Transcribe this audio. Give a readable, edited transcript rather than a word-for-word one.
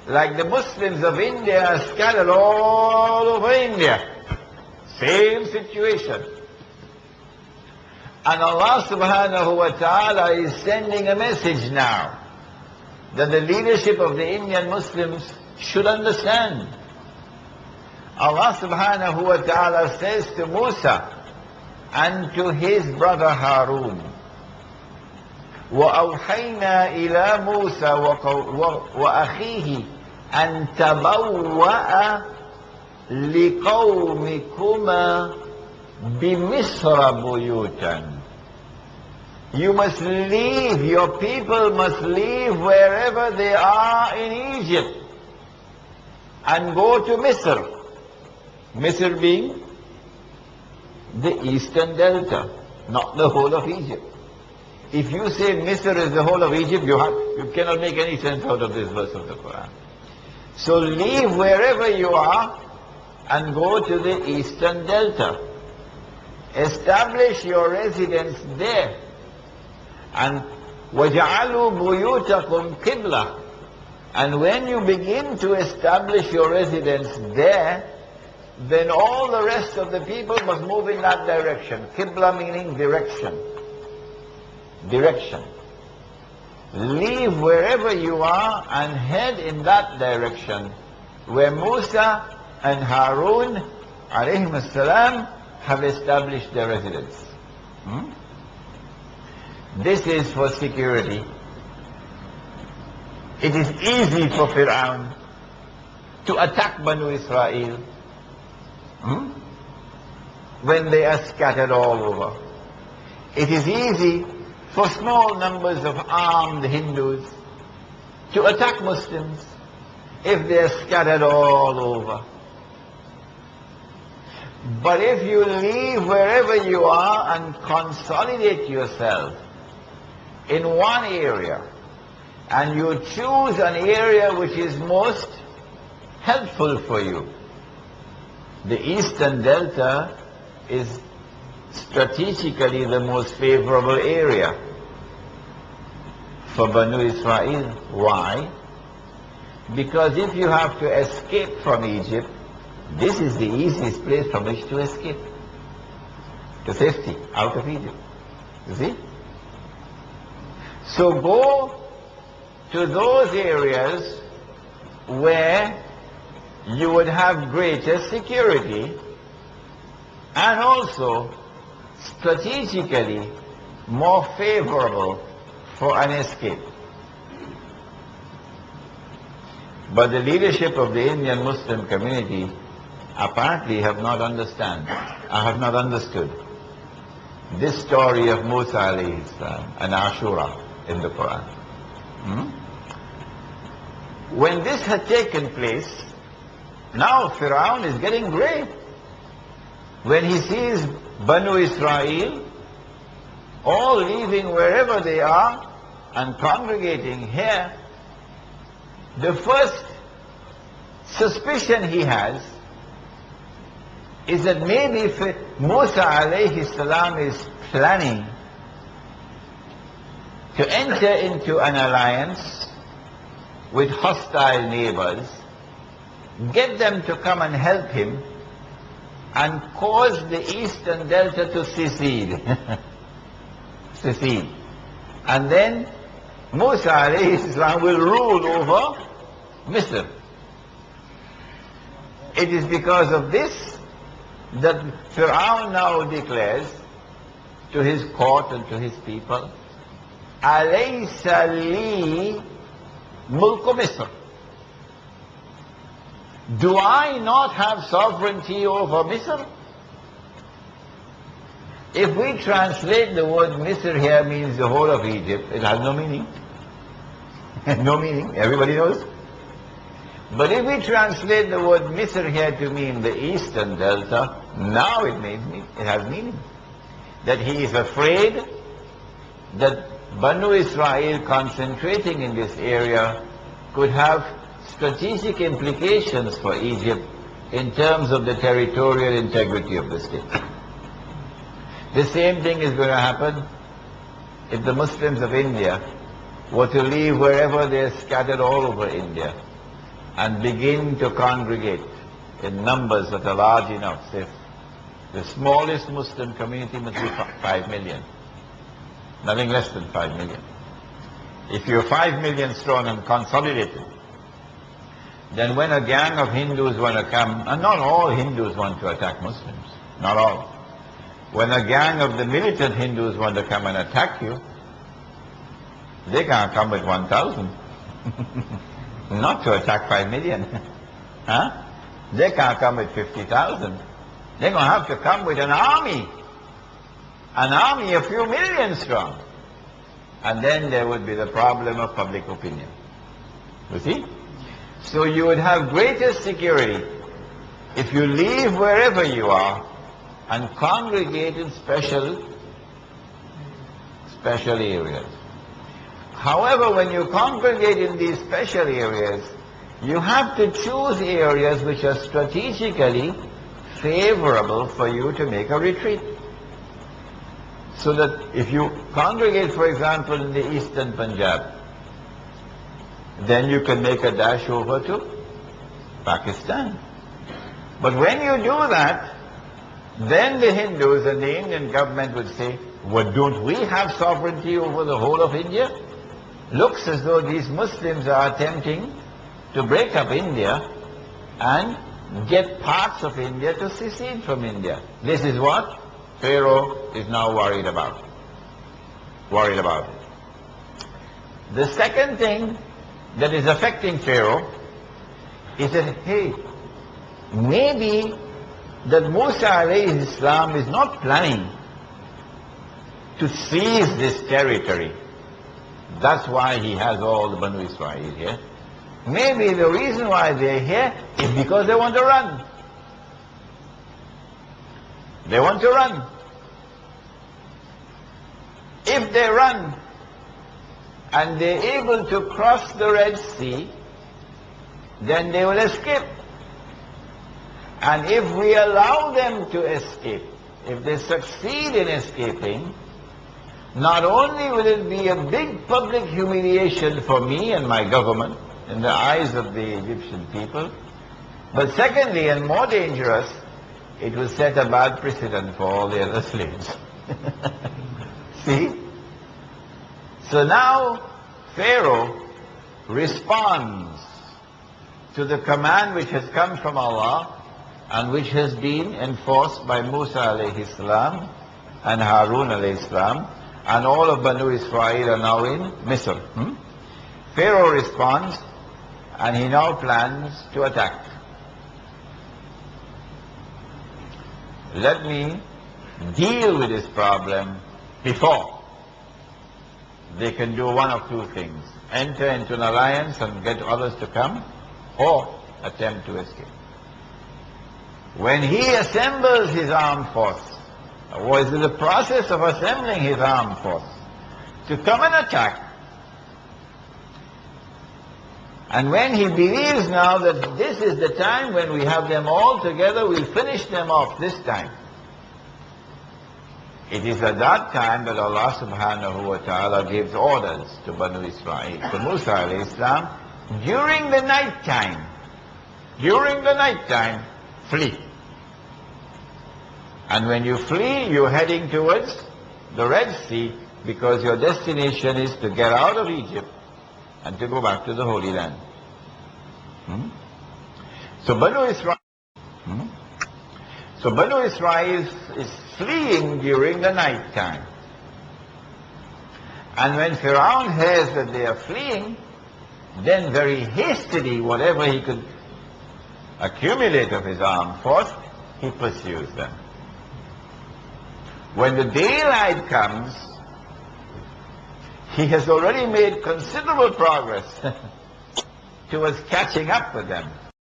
like the Muslims of India are scattered all over India. Same situation. And Allah subhanahu wa ta'ala is sending a message now that the leadership of the Indian Muslims should understand. Allah subhanahu wa ta'ala says to Musa and to his brother Harun, وَأَوْحَيْنَا إِلَى مُوسَى وَأَخِيهِ أَن تَبَوَّأَ لِقَوْمِكُمَا بِمِصْرَ بُيُوتًا. You must leave, your people must leave wherever they are in Egypt and go to Misr. Misr being the eastern delta, not the whole of Egypt. If you say Misr is the whole of Egypt, you cannot make any sense out of this verse of the Quran. So leave wherever you are and go to the eastern delta. Establish your residence there. And وَجَعَلُوا بُيُوتَكُمْ قِبْلَةً. And when you begin to establish your residence there, then all the rest of the people must move in that direction. Qibla meaning direction. Direction. Leave wherever you are and head in that direction where Musa and Harun alayhim salam have established their residence. This is for security. It is easy for Fir'aun to attack Banu Israel when they are scattered all over. It is easy for small numbers of armed Hindus to attack Muslims if they are scattered all over. But if you leave wherever you are and consolidate yourself in one area, and you choose an area which is most helpful for you, the eastern delta is strategically the most favorable area for Banu Israel. Why? Because if you have to escape from Egypt, this is the easiest place from which to escape to safety out of Egypt. You see? So go to those areas where you would have greater security and also strategically more favorable for an escape. But the leadership of the Indian Muslim community apparently have not understood this story of Musa alayhi salam and Ashura in the Quran. When this had taken place, now Fir'aun is getting grey. When he sees Banu Israel all leaving wherever they are and congregating here, the first suspicion he has is that maybe Musa alayhi salam is planning to enter into an alliance with hostile neighbors, get them to come and help him, and cause the eastern delta to secede. Secede. And then Musa alayhi salam will rule over Misr. It is because of this that Fir'aun now declares to his court and to his people, Alaysa li mulku Misr. Do I not have sovereignty over Misr? If we translate the word Misr here means the whole of Egypt, it has no meaning. No meaning, everybody knows. But if we translate the word Misr here to mean the eastern delta, now it has meaning. That he is afraid that Banu Israel concentrating in this area could have strategic implications for Egypt in terms of the territorial integrity of the state. The same thing is going to happen if the Muslims of India were to leave wherever they are scattered all over India and begin to congregate in numbers that are large enough. Say, the smallest Muslim community must be 5 million. Nothing less than 5 million. If you're 5 million strong and consolidated, then when a gang of Hindus want to come, and not all Hindus want to attack Muslims, not all. When a gang of the militant Hindus want to come and attack you, they can't come with 1,000. Not to attack 5 million. Huh? They can't come with 50,000. They're going to have to come with an army. An army a few million strong. And then there would be the problem of public opinion. You see? So you would have greater security if you leave wherever you are and congregate in special areas. However, when you congregate in these special areas, you have to choose areas which are strategically favorable for you to make a retreat. So that if you congregate, for example, in the eastern Punjab, then you can make a dash over to Pakistan. But when you do that, then the Hindus and the Indian government would say, well, don't we have sovereignty over the whole of India? Looks as though these Muslims are attempting to break up India and get parts of India to secede from India. This is what Pharaoh is now worried about. The second thing that is affecting Pharaoh is that, hey, maybe that Musa alayhi salam is not planning to seize this territory. That's why he has all the Banu Israel here. Maybe the reason why they're here is because they want to run. They want to run. If they run and they're able to cross the Red Sea, then they will escape. And if we allow them to escape, if they succeed in escaping, not only will it be a big public humiliation for me and my government in the eyes of the Egyptian people, but secondly, and more dangerous, it will set a bad precedent for all the other slaves. See? So now Pharaoh responds to the command which has come from Allah and which has been enforced by Musa alayhi salam and Harun alayhi salam, and all of Banu Israel are now in Misr. Pharaoh responds and he now plans to attack. Let me deal with this problem before they can do one of two things: enter into an alliance and get others to come, or attempt to escape. When he assembles his armed force, or is in the process of assembling his armed force to come and attack, and when he believes now that this is the time when we have them all together, we'll finish them off this time, it is at that time that Allah subhanahu wa ta'ala gives orders to Banu Israel, to Musa alayhi salam, during the night time, flee. And when you flee, you're heading towards the Red Sea, because your destination is to get out of Egypt and to go back to the Holy Land. So Banu Israel is fleeing during the night time. And when Pharaoh hears that they are fleeing, then very hastily, whatever he could accumulate of his armed force, he pursues them. When the daylight comes, he has already made considerable progress towards catching up with them.